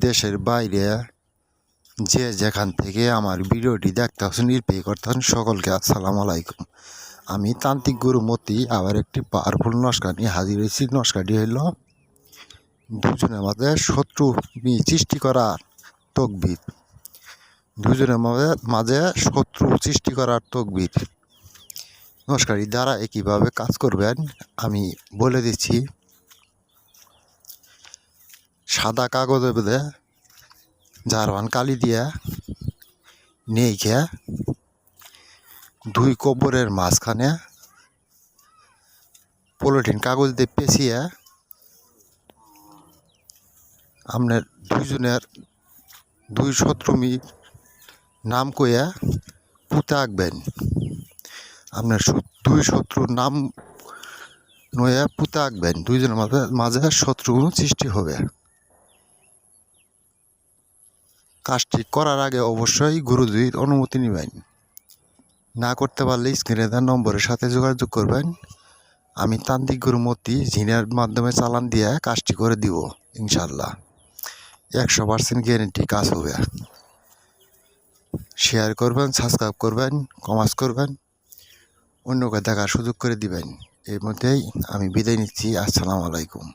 দেশের বাইরে যে যেখান থেকে আমার ভিডিওটি দেখতেছেন পে করতেছেন সকলকে আসসালামু আলাইকুম। আমি তান্ত্রিক গুরু মতি আবার একটি পাওয়ারফুল নস্কা নিয়ে হাজির হয়েছি। নস্কাটি হইল দুজনের মাঝে শত্রু সৃষ্টি করার তকবির। দুজনের মাঝে শত্রু সৃষ্টি করার তকবির নস্কাটি দ্বারা কীভাবে কাজ করবেন আমি বলে দিচ্ছি। সাদা কাগজের মধ্যে জারওয়ান কালি দিয়া নেইখে দুই কবরের মাঝখানে পলিথিন কাগজ দিয়ে পেঁচিয়ে আপনার দুই শত্রুমির নাম কইয়া পুঁতে আঁকবেন। আপনার দুই শত্রুর নাম নয়া পুঁতে আঁকবেন, দুইজনের মাঝে শত্রু সৃষ্টি হবে। কাজটি করার আগে অবশ্যই গুরুজির অনুমতি নেবেন। না করতে পারলে স্ক্রিনে দেওয়া নম্বরের সাথে যোগাযোগ করবেন। আমি তান্ত্রিক গুরু মতি জিনের মাধ্যমে চালান দিয়ে কাজটি করে দিব ইনশাল্লাহ। 100% গ্যারেন্টি কাজ হবে। শেয়ার করবেন, সাবস্ক্রাইব করবেন, কমেন্টস করবেন, অন্যকে দেখার সুযোগ করে দিবেন। এর মধ্যেই আমি বিদায় নিচ্ছি। আসসালামু আলাইকুম।